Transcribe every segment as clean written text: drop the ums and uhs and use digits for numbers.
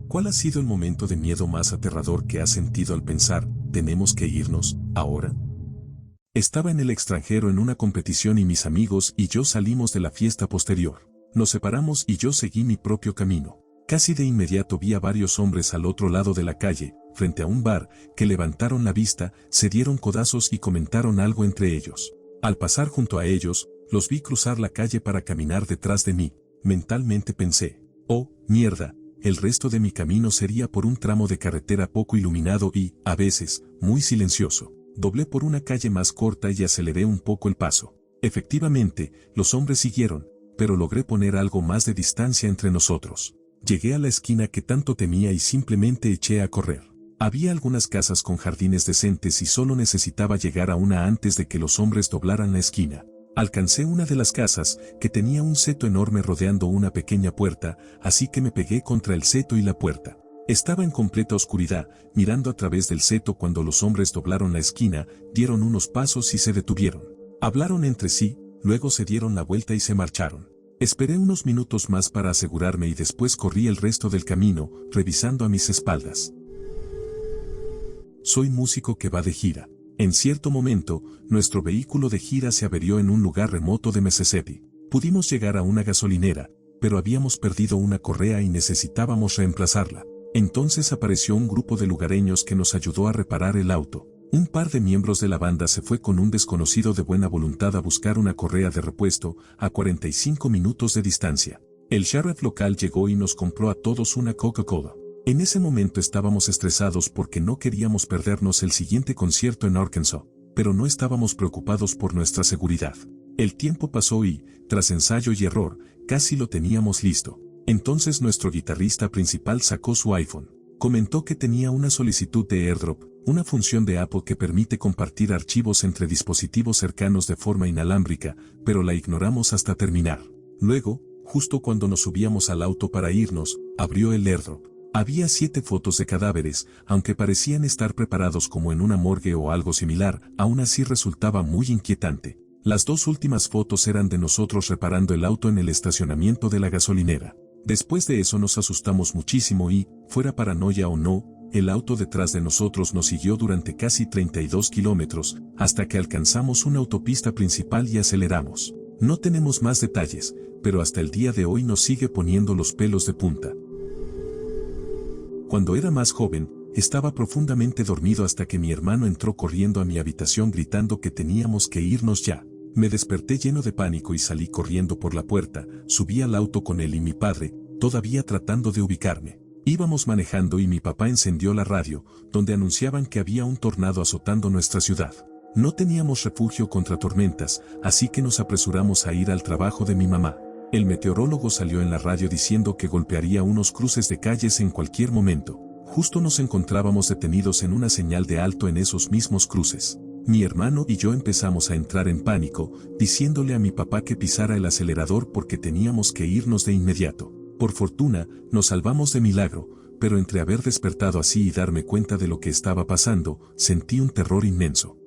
¿Cuál ha sido el momento de miedo más aterrador que has sentido al pensar, tenemos que irnos, ahora? Estaba en el extranjero en una competición y mis amigos y yo salimos de la fiesta posterior. Nos separamos y yo seguí mi propio camino. Casi de inmediato vi a varios hombres al otro lado de la calle, frente a un bar, que levantaron la vista, se dieron codazos y comentaron algo entre ellos. Al pasar junto a ellos, los vi cruzar la calle para caminar detrás de mí. Mentalmente pensé, oh, mierda, el resto de mi camino sería por un tramo de carretera poco iluminado y, a veces, muy silencioso. Doblé por una calle más corta y aceleré un poco el paso. Efectivamente, los hombres siguieron, pero logré poner algo más de distancia entre nosotros. Llegué a la esquina que tanto temía y simplemente eché a correr. Había algunas casas con jardines decentes y solo necesitaba llegar a una antes de que los hombres doblaran la esquina. Alcancé una de las casas, que tenía un seto enorme rodeando una pequeña puerta, así que me pegué contra el seto y la puerta. Estaba en completa oscuridad, mirando a través del seto cuando los hombres doblaron la esquina, dieron unos pasos y se detuvieron. Hablaron entre sí, luego se dieron la vuelta y se marcharon. Esperé unos minutos más para asegurarme y después corrí el resto del camino, revisando a mis espaldas. Soy músico que va de gira. En cierto momento, nuestro vehículo de gira se averió en un lugar remoto de Mississippi. Pudimos llegar a una gasolinera, pero habíamos perdido una correa y necesitábamos reemplazarla. Entonces apareció un grupo de lugareños que nos ayudó a reparar el auto. Un par de miembros de la banda se fue con un desconocido de buena voluntad a buscar una correa de repuesto, a 45 minutos de distancia. El sheriff local llegó y nos compró a todos una Coca-Cola. En ese momento estábamos estresados porque no queríamos perdernos el siguiente concierto en Arkansas, pero no estábamos preocupados por nuestra seguridad. El tiempo pasó y, tras ensayo y error, casi lo teníamos listo. Entonces nuestro guitarrista principal sacó su iPhone. Comentó que tenía una solicitud de AirDrop, una función de Apple que permite compartir archivos entre dispositivos cercanos de forma inalámbrica, pero la ignoramos hasta terminar. Luego, justo cuando nos subíamos al auto para irnos, abrió el AirDrop. Había 7 fotos de cadáveres, aunque parecían estar preparados como en una morgue o algo similar, aún así resultaba muy inquietante. Las 2 últimas fotos eran de nosotros reparando el auto en el estacionamiento de la gasolinera. Después de eso nos asustamos muchísimo y, fuera paranoia o no, el auto detrás de nosotros nos siguió durante casi 32 kilómetros, hasta que alcanzamos una autopista principal y aceleramos. No tenemos más detalles, pero hasta el día de hoy nos sigue poniendo los pelos de punta. Cuando era más joven, estaba profundamente dormido hasta que mi hermano entró corriendo a mi habitación gritando que teníamos que irnos ya. Me desperté lleno de pánico y salí corriendo por la puerta, subí al auto con él y mi padre, todavía tratando de ubicarme. Íbamos manejando y mi papá encendió la radio, donde anunciaban que había un tornado azotando nuestra ciudad. No teníamos refugio contra tormentas, así que nos apresuramos a ir al trabajo de mi mamá. El meteorólogo salió en la radio diciendo que golpearía unos cruces de calles en cualquier momento. Justo nos encontrábamos detenidos en una señal de alto en esos mismos cruces. Mi hermano y yo empezamos a entrar en pánico, diciéndole a mi papá que pisara el acelerador porque teníamos que irnos de inmediato. Por fortuna, nos salvamos de milagro, pero entre haber despertado así y darme cuenta de lo que estaba pasando, sentí un terror inmenso.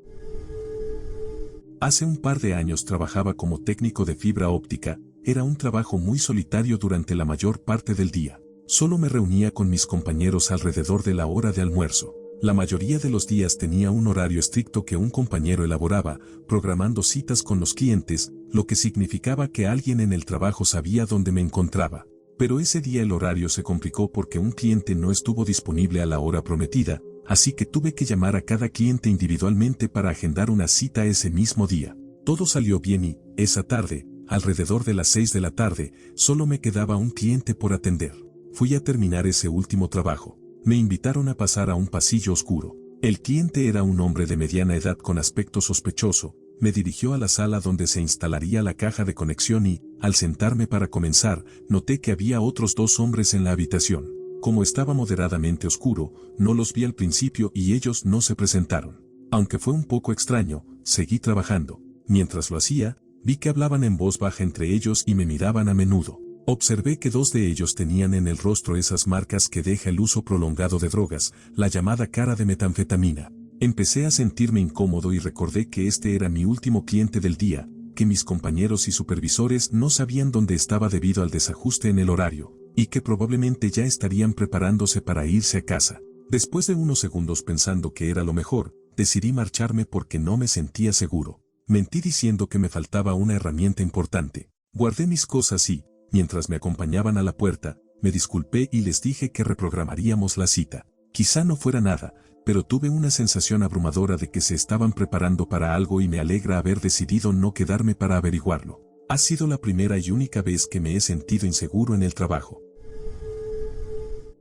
Hace un par de años trabajaba como técnico de fibra óptica. Era un trabajo muy solitario durante la mayor parte del día. Solo me reunía con mis compañeros alrededor de la hora de almuerzo. La mayoría de los días tenía un horario estricto que un compañero elaboraba, programando citas con los clientes, lo que significaba que alguien en el trabajo sabía dónde me encontraba. Pero ese día el horario se complicó porque un cliente no estuvo disponible a la hora prometida, así que tuve que llamar a cada cliente individualmente para agendar una cita ese mismo día. Todo salió bien y, esa tarde, alrededor de las 6 de la tarde, solo me quedaba un cliente por atender. Fui a terminar ese último trabajo. Me invitaron a pasar a un pasillo oscuro. El cliente era un hombre de mediana edad con aspecto sospechoso. Me dirigió a la sala donde se instalaría la caja de conexión y, al sentarme para comenzar, noté que había otros 2 hombres en la habitación. Como estaba moderadamente oscuro, no los vi al principio y ellos no se presentaron. Aunque fue un poco extraño, seguí trabajando. Mientras lo hacía, vi que hablaban en voz baja entre ellos y me miraban a menudo. Observé que 2 de ellos tenían en el rostro esas marcas que deja el uso prolongado de drogas, la llamada cara de metanfetamina. Empecé a sentirme incómodo y recordé que este era mi último cliente del día, que mis compañeros y supervisores no sabían dónde estaba debido al desajuste en el horario. y que probablemente ya estarían preparándose para irse a casa. Después de unos segundos pensando que era lo mejor, decidí marcharme porque no me sentía seguro. Mentí diciendo que me faltaba una herramienta importante. Guardé mis cosas y, mientras me acompañaban a la puerta, me disculpé y les dije que reprogramaríamos la cita. Quizá no fuera nada, pero tuve una sensación abrumadora de que se estaban preparando para algo y me alegra haber decidido no quedarme para averiguarlo. Ha sido la primera y única vez que me he sentido inseguro en el trabajo.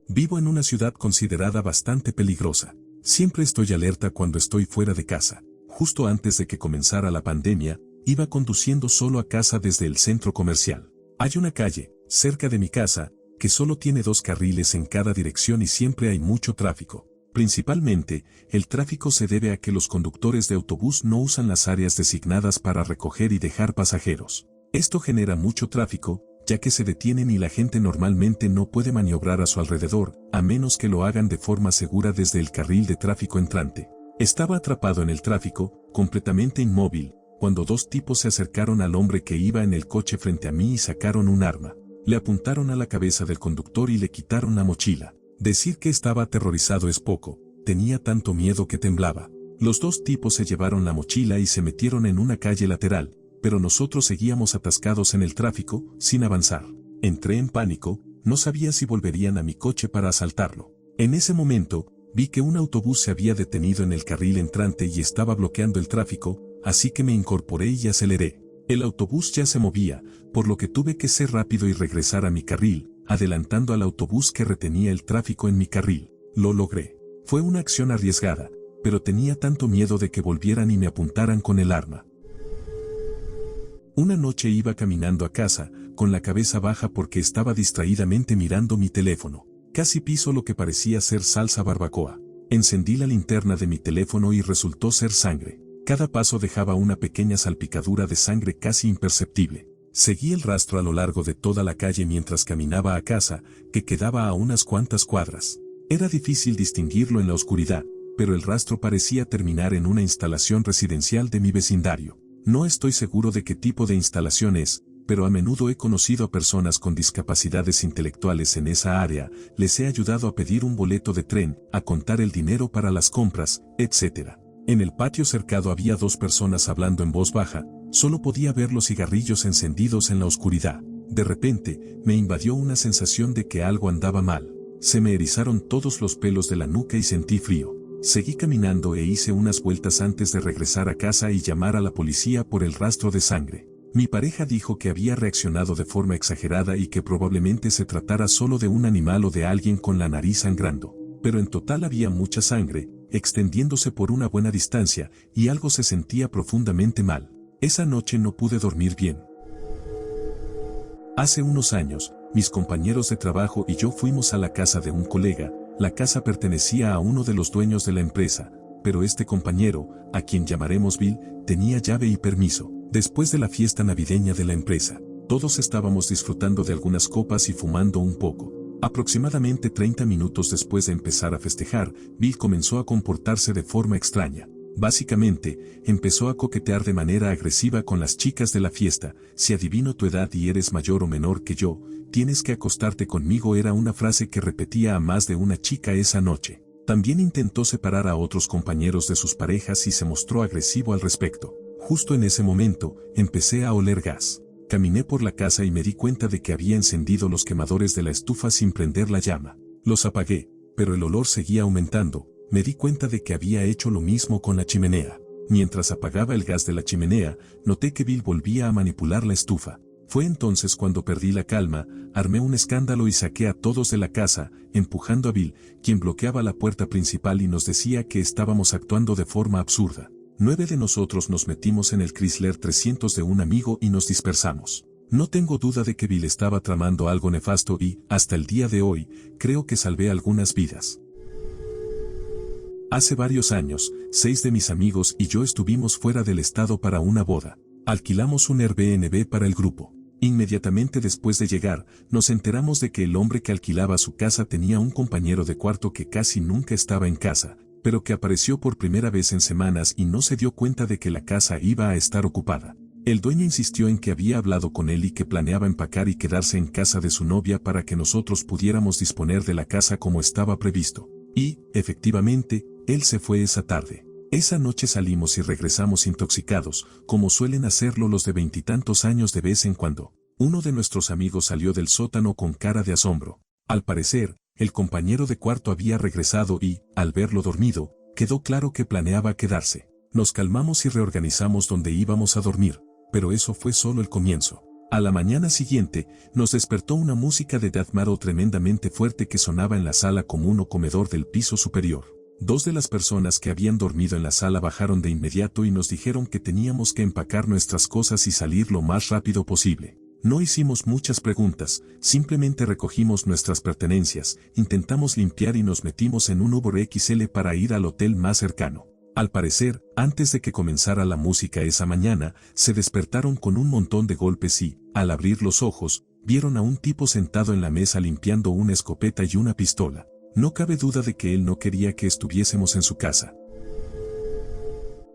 Vivo en una ciudad considerada bastante peligrosa. Siempre estoy alerta cuando estoy fuera de casa. Justo antes de que comenzara la pandemia, iba conduciendo solo a casa desde el centro comercial. Hay una calle, cerca de mi casa, que solo tiene 2 carriles en cada dirección y siempre hay mucho tráfico. Principalmente, el tráfico se debe a que los conductores de autobús no usan las áreas designadas para recoger y dejar pasajeros. Esto genera mucho tráfico, ya que se detienen y la gente normalmente no puede maniobrar a su alrededor, a menos que lo hagan de forma segura desde el carril de tráfico entrante. Estaba atrapado en el tráfico, completamente inmóvil, cuando 2 tipos se acercaron al hombre que iba en el coche frente a mí y sacaron un arma. Le apuntaron a la cabeza del conductor y le quitaron la mochila. Decir que estaba aterrorizado es poco, tenía tanto miedo que temblaba. Los 2 tipos se llevaron la mochila y se metieron en una calle lateral, pero nosotros seguíamos atascados en el tráfico, sin avanzar. Entré en pánico, no sabía si volverían a mi coche para asaltarlo. En ese momento, vi que un autobús se había detenido en el carril entrante y estaba bloqueando el tráfico, así que me incorporé y aceleré. El autobús ya se movía, por lo que tuve que ser rápido y regresar a mi carril, adelantando al autobús que retenía el tráfico en mi carril. Lo logré. Fue una acción arriesgada, pero tenía tanto miedo de que volvieran y me apuntaran con el arma. Una noche iba caminando a casa, con la cabeza baja porque estaba distraídamente mirando mi teléfono. Casi piso lo que parecía ser salsa barbacoa. Encendí la linterna de mi teléfono y resultó ser sangre. Cada paso dejaba una pequeña salpicadura de sangre casi imperceptible. Seguí el rastro a lo largo de toda la calle mientras caminaba a casa, que quedaba a unas cuantas cuadras. Era difícil distinguirlo en la oscuridad, pero el rastro parecía terminar en una instalación residencial de mi vecindario. No estoy seguro de qué tipo de instalación es, pero a menudo he conocido a personas con discapacidades intelectuales en esa área, les he ayudado a pedir un boleto de tren, a contar el dinero para las compras, etc. En el patio cercado había 2 personas hablando en voz baja, solo podía ver los cigarrillos encendidos en la oscuridad. De repente, me invadió una sensación de que algo andaba mal. Se me erizaron todos los pelos de la nuca y sentí frío. Seguí caminando e hice unas vueltas antes de regresar a casa y llamar a la policía por el rastro de sangre. Mi pareja dijo que había reaccionado de forma exagerada y que probablemente se tratara solo de un animal o de alguien con la nariz sangrando. Pero en total había mucha sangre, extendiéndose por una buena distancia, y algo se sentía profundamente mal. Esa noche no pude dormir bien. Hace unos años, mis compañeros de trabajo y yo fuimos a la casa de un colega. La casa pertenecía a uno de los dueños de la empresa, pero este compañero, a quien llamaremos Bill, tenía llave y permiso. Después de la fiesta navideña de la empresa, todos estábamos disfrutando de algunas copas y fumando un poco. Aproximadamente 30 minutos después de empezar a festejar, Bill comenzó a comportarse de forma extraña. Básicamente, empezó a coquetear de manera agresiva con las chicas de la fiesta. Si adivino tu edad y eres mayor o menor que yo, tienes que acostarte conmigo, era una frase que repetía a más de una chica esa noche. También intentó separar a otros compañeros de sus parejas y se mostró agresivo al respecto. Justo en ese momento, empecé a oler gas. Caminé por la casa y me di cuenta de que había encendido los quemadores de la estufa sin prender la llama. Los apagué, pero el olor seguía aumentando. Me di cuenta de que había hecho lo mismo con la chimenea. Mientras apagaba el gas de la chimenea, noté que Bill volvía a manipular la estufa. Fue entonces cuando perdí la calma, armé un escándalo y saqué a todos de la casa, empujando a Bill, quien bloqueaba la puerta principal y nos decía que estábamos actuando de forma absurda. 9 de nosotros nos metimos en el Chrysler 300 de un amigo y nos dispersamos. No tengo duda de que Bill estaba tramando algo nefasto y, hasta el día de hoy, creo que salvé algunas vidas. Hace varios años, 6 de mis amigos y yo estuvimos fuera del estado para una boda. Alquilamos un Airbnb para el grupo. Inmediatamente después de llegar, nos enteramos de que el hombre que alquilaba su casa tenía un compañero de cuarto que casi nunca estaba en casa, pero que apareció por primera vez en semanas y no se dio cuenta de que la casa iba a estar ocupada. El dueño insistió en que había hablado con él y que planeaba empacar y quedarse en casa de su novia para que nosotros pudiéramos disponer de la casa como estaba previsto. Y, efectivamente, él se fue esa tarde. Esa noche salimos y regresamos intoxicados, como suelen hacerlo los de 20 años de vez en cuando. Uno de nuestros amigos salió del sótano con cara de asombro. Al parecer, el compañero de cuarto había regresado y, al verlo dormido, quedó claro que planeaba quedarse. Nos calmamos y reorganizamos donde íbamos a dormir, pero eso fue solo el comienzo. A la mañana siguiente, nos despertó una música de death metal tremendamente fuerte que sonaba en la sala común o comedor del piso superior. Dos de las personas que habían dormido en la sala bajaron de inmediato y nos dijeron que teníamos que empacar nuestras cosas y salir lo más rápido posible. No hicimos muchas preguntas, simplemente recogimos nuestras pertenencias, intentamos limpiar y nos metimos en un Uber XL para ir al hotel más cercano. Al parecer, antes de que comenzara la música esa mañana, se despertaron con un montón de golpes y, al abrir los ojos, vieron a un tipo sentado en la mesa limpiando una escopeta y una pistola. No cabe duda de que él no quería que estuviésemos en su casa.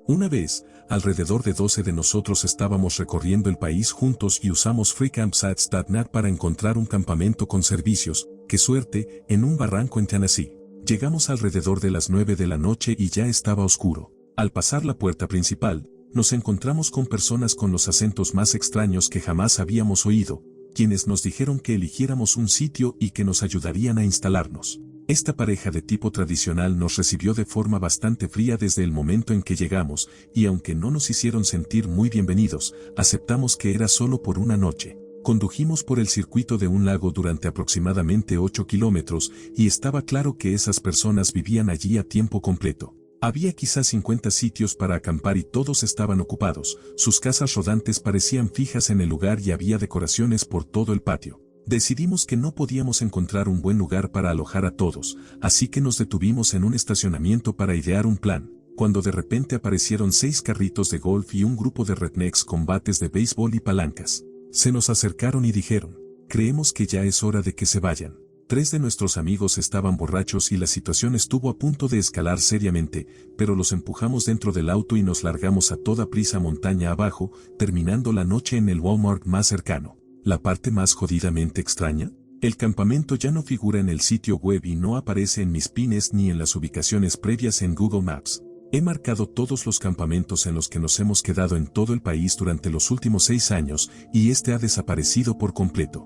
Una vez, alrededor de 12 de nosotros estábamos recorriendo el país juntos y usamos freecampsites.net para encontrar un campamento con servicios, qué suerte, en un barranco en Tennessee. Llegamos alrededor de las 9 de la noche y ya estaba oscuro. Al pasar la puerta principal, nos encontramos con personas con los acentos más extraños que jamás habíamos oído, quienes nos dijeron que eligiéramos un sitio y que nos ayudarían a instalarnos. Esta pareja de tipo tradicional nos recibió de forma bastante fría desde el momento en que llegamos, y aunque no nos hicieron sentir muy bienvenidos, aceptamos que era solo por una noche. Condujimos por el circuito de un lago durante aproximadamente 8 kilómetros y estaba claro que esas personas vivían allí a tiempo completo. Había quizás 50 sitios para acampar y todos estaban ocupados, sus casas rodantes parecían fijas en el lugar y había decoraciones por todo el patio. Decidimos que no podíamos encontrar un buen lugar para alojar a todos, así que nos detuvimos en un estacionamiento para idear un plan, cuando de repente aparecieron 6 carritos de golf y un grupo de rednecks con bates de béisbol y palancas. Se nos acercaron y dijeron, creemos que ya es hora de que se vayan. 3 de nuestros amigos estaban borrachos y la situación estuvo a punto de escalar seriamente, pero los empujamos dentro del auto y nos largamos a toda prisa montaña abajo, terminando la noche en el Walmart más cercano. ¿La parte más jodidamente extraña? El campamento ya no figura en el sitio web y no aparece en mis pines ni en las ubicaciones previas en Google Maps. He marcado todos los campamentos en los que nos hemos quedado en todo el país durante los últimos 6 años y este ha desaparecido por completo.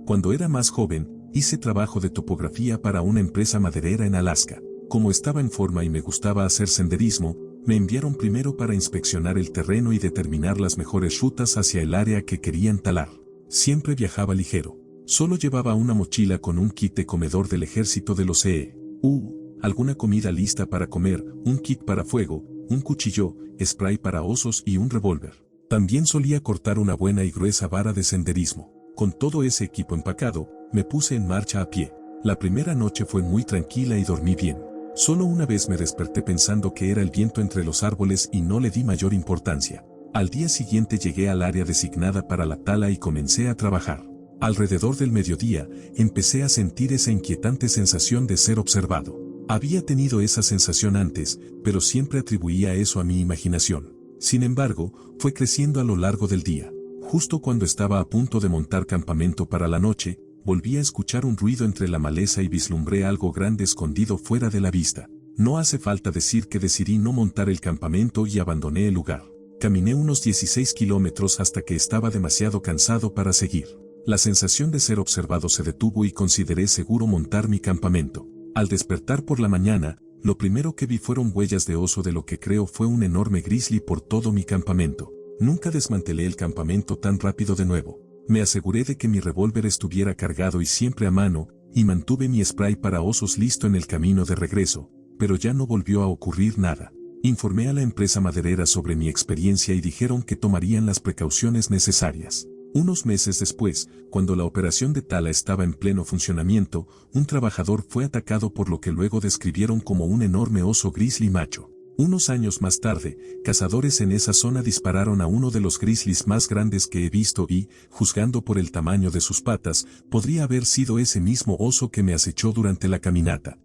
Cuando era más joven, hice trabajo de topografía para una empresa maderera en Alaska. Como estaba en forma y me gustaba hacer senderismo, me enviaron primero para inspeccionar el terreno y determinar las mejores rutas hacia el área que querían talar. Siempre viajaba ligero. Solo llevaba una mochila con un kit de comedor del ejército de los EU. Alguna comida lista para comer, un kit para fuego, un cuchillo, spray para osos y un revólver. También solía cortar una buena y gruesa vara de senderismo. Con todo ese equipo empacado, me puse en marcha a pie. La primera noche fue muy tranquila y dormí bien. Solo una vez me desperté pensando que era el viento entre los árboles y no le di mayor importancia. Al día siguiente llegué al área designada para la tala y comencé a trabajar. Alrededor del mediodía, empecé a sentir esa inquietante sensación de ser observado. Había tenido esa sensación antes, pero siempre atribuía eso a mi imaginación. Sin embargo, fue creciendo a lo largo del día. Justo cuando estaba a punto de montar campamento para la noche, volví a escuchar un ruido entre la maleza y vislumbré algo grande escondido fuera de la vista. No hace falta decir que decidí no montar el campamento y abandoné el lugar. Caminé unos 16 kilómetros hasta que estaba demasiado cansado para seguir. La sensación de ser observado se detuvo y consideré seguro montar mi campamento. Al despertar por la mañana, lo primero que vi fueron huellas de oso de lo que creo fue un enorme grizzly por todo mi campamento. Nunca desmantelé el campamento tan rápido de nuevo. Me aseguré de que mi revólver estuviera cargado y siempre a mano, y mantuve mi spray para osos listo en el camino de regreso, pero ya no volvió a ocurrir nada. Informé a la empresa maderera sobre mi experiencia y dijeron que tomarían las precauciones necesarias. Unos meses después, cuando la operación de tala estaba en pleno funcionamiento, un trabajador fue atacado por lo que luego describieron como un enorme oso grizzly macho. Unos años más tarde, cazadores en esa zona dispararon a uno de los grizzlies más grandes que he visto y, juzgando por el tamaño de sus patas, podría haber sido ese mismo oso que me acechó durante la caminata.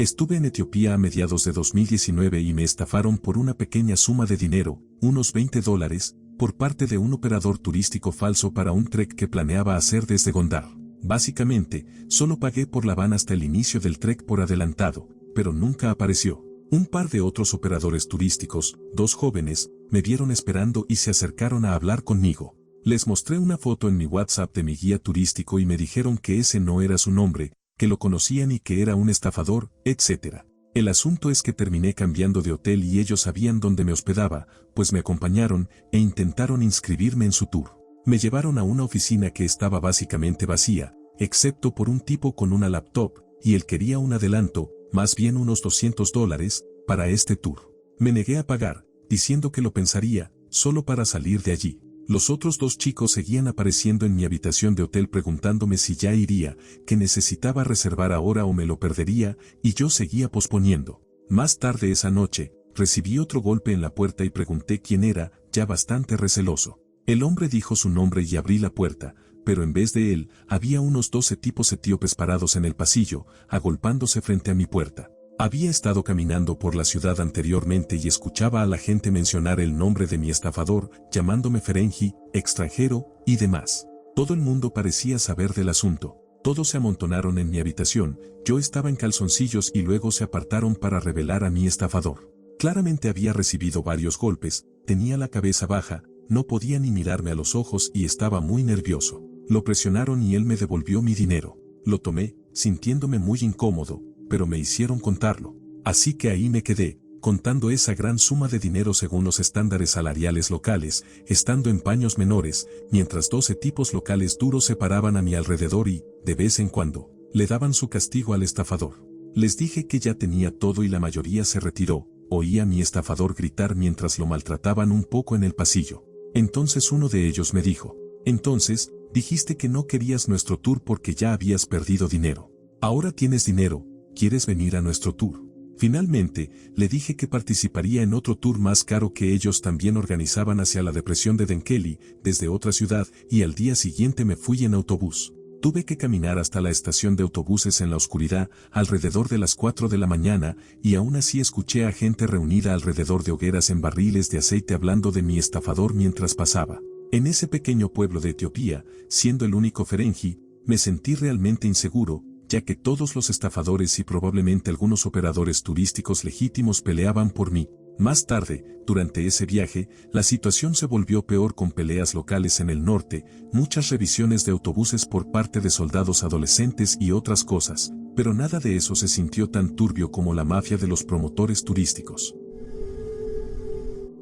Estuve en Etiopía a mediados de 2019 y me estafaron por una pequeña suma de dinero, unos $20, por parte de un operador turístico falso para un trek que planeaba hacer desde Gondar. Básicamente, solo pagué por la van hasta el inicio del trek por adelantado, pero nunca apareció. Un par de otros operadores turísticos, 2 jóvenes, me vieron esperando y se acercaron a hablar conmigo. Les mostré una foto en mi WhatsApp de mi guía turístico y me dijeron que ese no era su nombre, que lo conocían y que era un estafador, etc. El asunto es que terminé cambiando de hotel y ellos sabían dónde me hospedaba, pues me acompañaron e intentaron inscribirme en su tour. Me llevaron a una oficina que estaba básicamente vacía, excepto por un tipo con una laptop, y él quería un adelanto, más bien unos $200, para este tour. Me negué a pagar, diciendo que lo pensaría, solo para salir de allí. Los otros 2 chicos seguían apareciendo en mi habitación de hotel preguntándome si ya iría, que necesitaba reservar ahora o me lo perdería, y yo seguía posponiendo. Más tarde esa noche, recibí otro golpe en la puerta y pregunté quién era, ya bastante receloso. El hombre dijo su nombre y abrí la puerta, pero en vez de él, había unos 12 tipos etíopes parados en el pasillo, agolpándose frente a mi puerta. Había estado caminando por la ciudad anteriormente y escuchaba a la gente mencionar el nombre de mi estafador, llamándome Ferengi, extranjero, y demás. Todo el mundo parecía saber del asunto. Todos se amontonaron en mi habitación, yo estaba en calzoncillos y luego se apartaron para revelar a mi estafador. Claramente había recibido varios golpes, tenía la cabeza baja, no podía ni mirarme a los ojos y estaba muy nervioso. Lo presionaron y él me devolvió mi dinero. Lo tomé, sintiéndome muy incómodo, pero me hicieron contarlo. Así que ahí me quedé, contando esa gran suma de dinero según los estándares salariales locales, estando en paños menores, mientras 12 tipos locales duros se paraban a mi alrededor y, de vez en cuando, le daban su castigo al estafador. Les dije que ya tenía todo y la mayoría se retiró. Oí a mi estafador gritar mientras lo maltrataban un poco en el pasillo. Entonces uno de ellos me dijo: entonces, dijiste que no querías nuestro tour porque ya habías perdido dinero. Ahora tienes dinero, ¿quieres venir a nuestro tour? Finalmente, le dije que participaría en otro tour más caro que ellos también organizaban hacia la depresión de Denkeli, desde otra ciudad, y al día siguiente me fui en autobús. Tuve que caminar hasta la estación de autobuses en la oscuridad, alrededor de las 4 de la mañana, y aún así escuché a gente reunida alrededor de hogueras en barriles de aceite hablando de mi estafador mientras pasaba. En ese pequeño pueblo de Etiopía, siendo el único Ferengi, me sentí realmente inseguro, ya que todos los estafadores y probablemente algunos operadores turísticos legítimos peleaban por mí. Más tarde, durante ese viaje, la situación se volvió peor con peleas locales en el norte, muchas revisiones de autobuses por parte de soldados adolescentes y otras cosas, pero nada de eso se sintió tan turbio como la mafia de los promotores turísticos.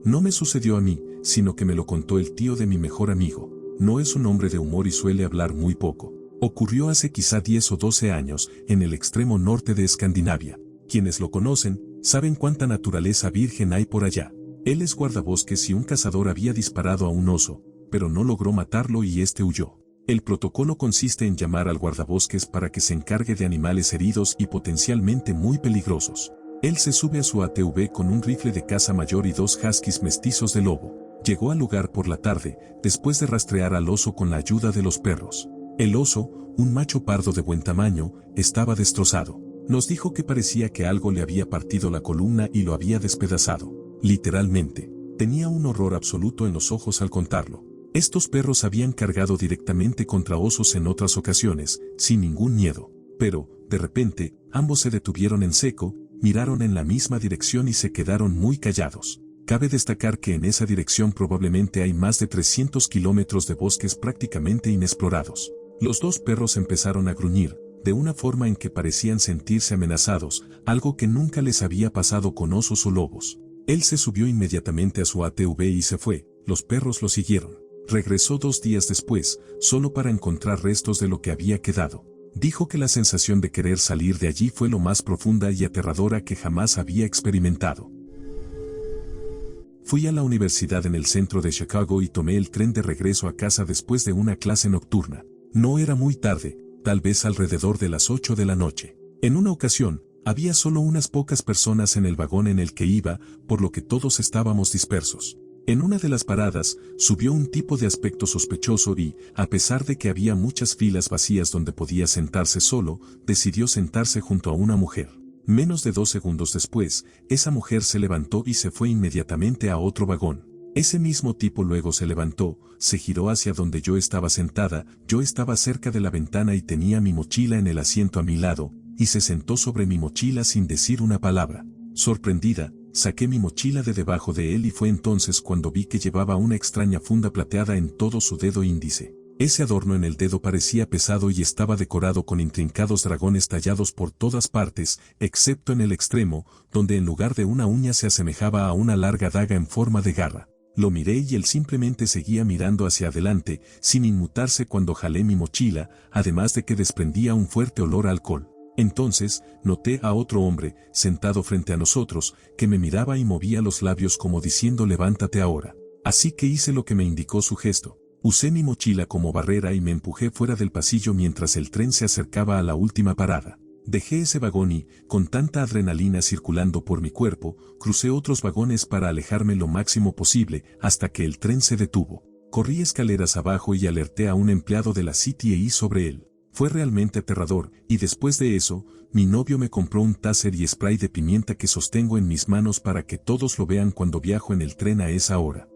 No me sucedió a mí, sino que me lo contó el tío de mi mejor amigo. No es un hombre de humor y suele hablar muy poco. Ocurrió hace quizá 10 o 12 años, en el extremo norte de Escandinavia. Quienes lo conocen, saben cuánta naturaleza virgen hay por allá. Él es guardabosques y un cazador había disparado a un oso, pero no logró matarlo y este huyó. El protocolo consiste en llamar al guardabosques para que se encargue de animales heridos y potencialmente muy peligrosos. Él se sube a su ATV con un rifle de caza mayor y 2 huskies mestizos de lobo. Llegó al lugar por la tarde, después de rastrear al oso con la ayuda de los perros. El oso, un macho pardo de buen tamaño, estaba destrozado. Nos dijo que parecía que algo le había partido la columna y lo había despedazado. Literalmente. Tenía un horror absoluto en los ojos al contarlo. Estos perros habían cargado directamente contra osos en otras ocasiones, sin ningún miedo. Pero, de repente, ambos se detuvieron en seco, miraron en la misma dirección y se quedaron muy callados. Cabe destacar que en esa dirección probablemente hay más de 300 kilómetros de bosques prácticamente inexplorados. Los 2 perros empezaron a gruñir, de una forma en que parecían sentirse amenazados, algo que nunca les había pasado con osos o lobos. Él se subió inmediatamente a su ATV y se fue, los perros lo siguieron. Regresó 2 días después, solo para encontrar restos de lo que había quedado. Dijo que la sensación de querer salir de allí fue lo más profunda y aterradora que jamás había experimentado. Fui a la universidad en el centro de Chicago y tomé el tren de regreso a casa después de una clase nocturna. No era muy tarde, tal vez alrededor de las 8 de la noche. En una ocasión, había solo unas pocas personas en el vagón en el que iba, por lo que todos estábamos dispersos. En una de las paradas, subió un tipo de aspecto sospechoso y, a pesar de que había muchas filas vacías donde podía sentarse solo, decidió sentarse junto a una mujer. Menos de 2 segundos después, esa mujer se levantó y se fue inmediatamente a otro vagón. Ese mismo tipo luego se levantó, se giró hacia donde yo estaba sentada, yo estaba cerca de la ventana y tenía mi mochila en el asiento a mi lado, y se sentó sobre mi mochila sin decir una palabra. Sorprendida, saqué mi mochila de debajo de él y fue entonces cuando vi que llevaba una extraña funda plateada en todo su dedo índice. Ese adorno en el dedo parecía pesado y estaba decorado con intrincados dragones tallados por todas partes, excepto en el extremo, donde en lugar de una uña se asemejaba a una larga daga en forma de garra. Lo miré y él simplemente seguía mirando hacia adelante, sin inmutarse cuando jalé mi mochila, además de que desprendía un fuerte olor a alcohol. Entonces, noté a otro hombre, sentado frente a nosotros, que me miraba y movía los labios como diciendo levántate ahora. Así que hice lo que me indicó su gesto. Usé mi mochila como barrera y me empujé fuera del pasillo mientras el tren se acercaba a la última parada. Dejé ese vagón y, con tanta adrenalina circulando por mi cuerpo, crucé otros vagones para alejarme lo máximo posible hasta que el tren se detuvo. Corrí escaleras abajo y alerté a un empleado de la CTA sobre él. Fue realmente aterrador, y después de eso, mi novio me compró un taser y spray de pimienta que sostengo en mis manos para que todos lo vean cuando viajo en el tren a esa hora.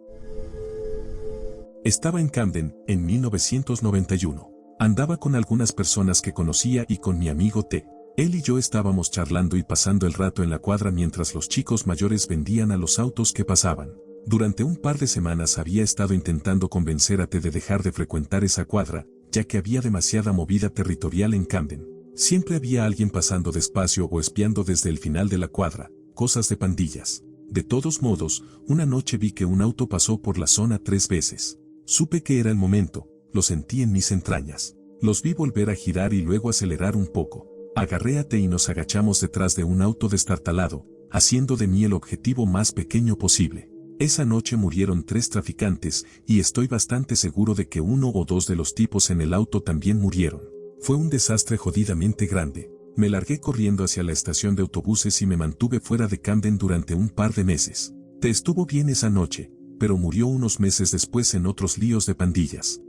Estaba en Camden, en 1991. Andaba con algunas personas que conocía y con mi amigo T. Él y yo estábamos charlando y pasando el rato en la cuadra mientras los chicos mayores vendían a los autos que pasaban. Durante un par de semanas había estado intentando convencer a T de dejar de frecuentar esa cuadra, ya que había demasiada movida territorial en Camden. Siempre había alguien pasando despacio o espiando desde el final de la cuadra, cosas de pandillas. De todos modos, una noche vi que un auto pasó por la zona 3 veces. Supe que era el momento, lo sentí en mis entrañas. Los vi volver a girar y luego acelerar un poco. Agarré a T y nos agachamos detrás de un auto destartalado, haciendo de mí el objetivo más pequeño posible. Esa noche murieron 3 traficantes, y estoy bastante seguro de que 1 o 2 de los tipos en el auto también murieron. Fue un desastre jodidamente grande. Me largué corriendo hacia la estación de autobuses y me mantuve fuera de Camden durante un par de meses. T estuvo bien esa noche, pero murió unos meses después en otros líos de pandillas.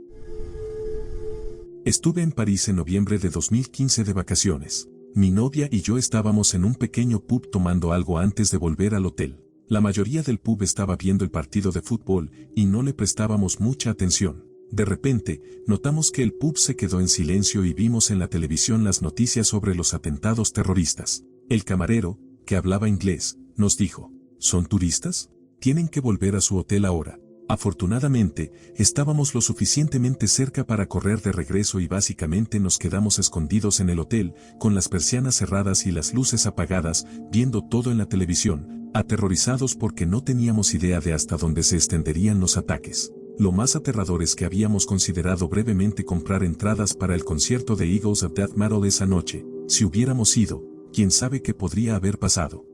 Estuve en París en noviembre de 2015 de vacaciones. Mi novia y yo estábamos en un pequeño pub tomando algo antes de volver al hotel. La mayoría del pub estaba viendo el partido de fútbol y no le prestábamos mucha atención. De repente, notamos que el pub se quedó en silencio y vimos en la televisión las noticias sobre los atentados terroristas. El camarero, que hablaba inglés, nos dijo, ¿son turistas? Tienen que volver a su hotel ahora. Afortunadamente, estábamos lo suficientemente cerca para correr de regreso y básicamente nos quedamos escondidos en el hotel, con las persianas cerradas y las luces apagadas, viendo todo en la televisión, aterrorizados porque no teníamos idea de hasta dónde se extenderían los ataques. Lo más aterrador es que habíamos considerado brevemente comprar entradas para el concierto de Eagles of Death Metal esa noche. Si hubiéramos ido, quién sabe qué podría haber pasado.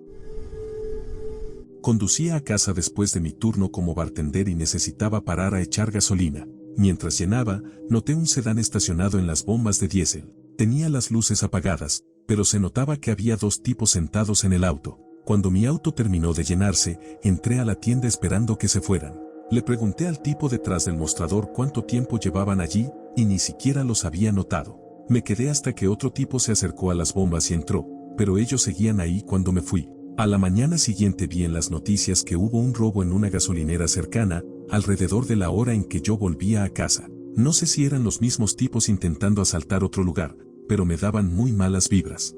Conducía a casa después de mi turno como bartender y necesitaba parar a echar gasolina. Mientras llenaba, noté un sedán estacionado en las bombas de diésel. Tenía las luces apagadas, pero se notaba que había 2 tipos sentados en el auto. Cuando mi auto terminó de llenarse, entré a la tienda esperando que se fueran. Le pregunté al tipo detrás del mostrador cuánto tiempo llevaban allí, y ni siquiera los había notado. Me quedé hasta que otro tipo se acercó a las bombas y entró, pero ellos seguían ahí cuando me fui. A la mañana siguiente vi en las noticias que hubo un robo en una gasolinera cercana, alrededor de la hora en que yo volvía a casa. No sé si eran los mismos tipos intentando asaltar otro lugar, pero me daban muy malas vibras.